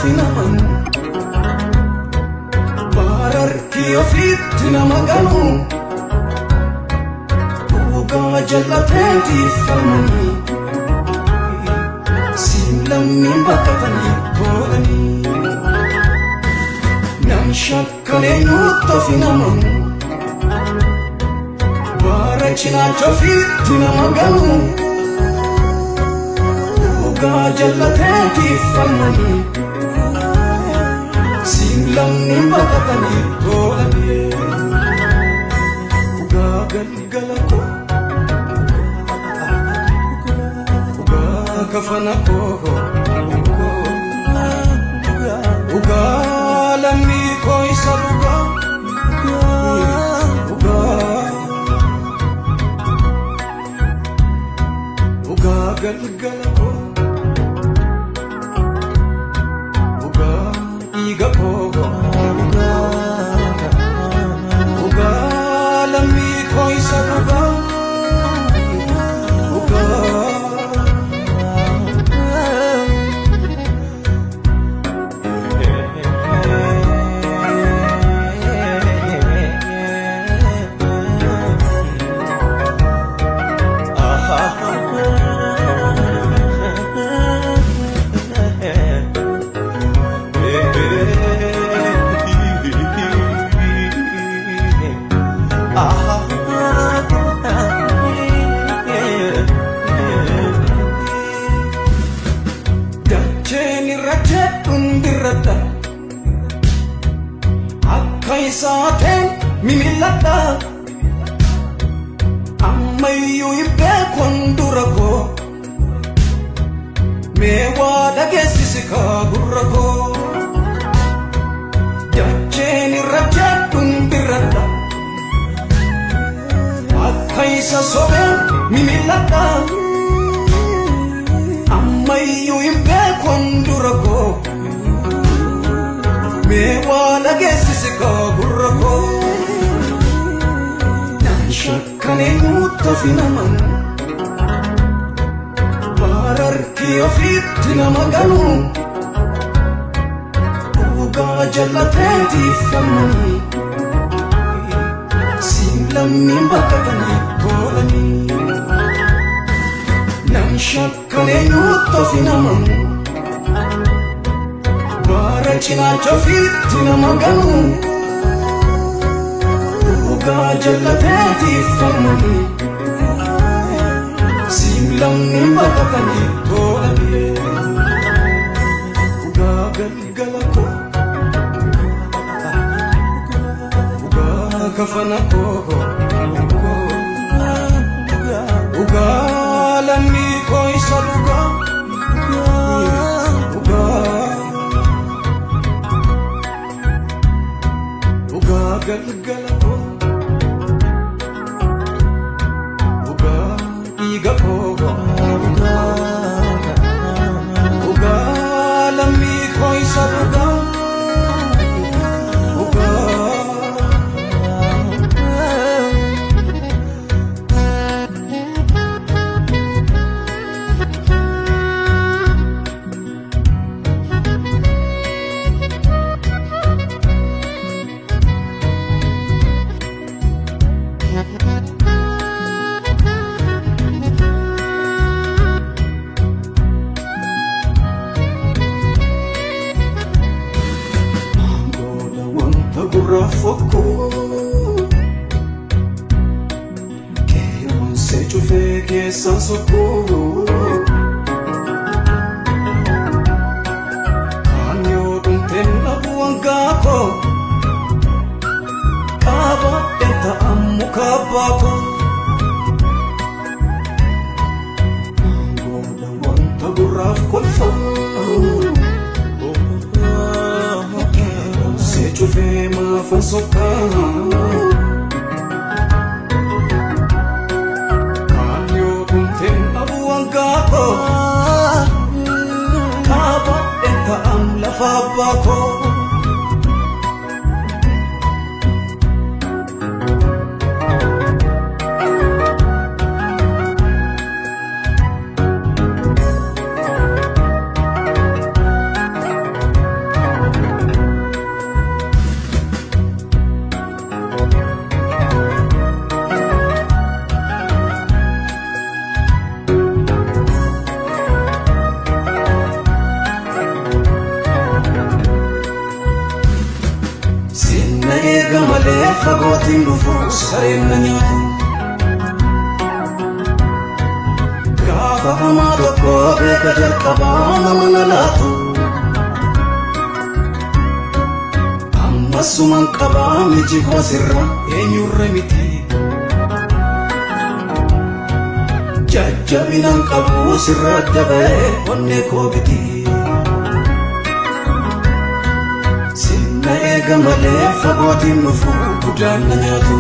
finaman bararki ofitti nama ganu dhugaa jallateetiif falmanii siin lammiin baqatanii boolanii nam shakkalee nutti finaman bara cinaacha ofitti nama ganu dhugaa jallateetiif falmanii siin lammiin baqatanii boolanii dhugaa galgala koo dhugaa kafana koo dhugaa lammii koo isa dhugaa dhugaa galgala koo dhugaa dhiiga koo dhugaa lammii koo isa dhugaa Saateen mimilladha ammayyuu ibbeekon dura koo mee waa dhageessisi kaa gurra koo jacheen irra jedhun birradha akka isa sobeen mimilladha ammayyuu ibbeekon dura koo mee waa dhageessisi kaa gurra koo nan shakkalee nutti finaman bararki ofitti nama ganu dhugaa jallateetiif falmanii siin lammiin baqatanii boolanii nan shakkalee nutti finaman bara cinaacha ofitti nama ganu dhugaa jallateetiif falmanii siin lammiin baqatanii boolanii dhugaa galgala koo dhugaa kafana koo dhugaa lammii koo isa dhugaa galgala koo dhugaa dhiiga koo dhugaa lammii koo isa dhugaa Rafoko Keyon se chufe ke sansoko Kanyo duntenna buangako Kaba enta amukabako Angola wanta guraf kolfo chufe mafasoka kanyo duntenna buangako kaba enta am lafabako fagootiin dhufu sareen na nyaatu. Gaafa hamaa tokko beeka jalqabaa nama na laatu. Ammassumaan qabaa miti koo sirra eenyurra miti. Jajjabinaan qabu sirra adda ba'ee onnee koo biti. Sinna eega malee fagootiin dhufu gudaan na nyaatu.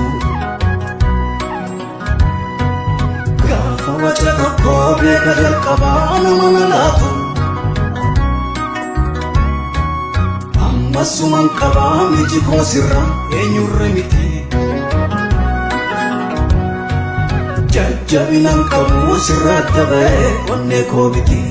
Gaafa waca tokko beeka jalqabaa nama na laatu. Ammassumaan qabaa miti koo sirra eenyurra miti. Jajjabinaan qabu sirra adda ba'ee onnee koo biti.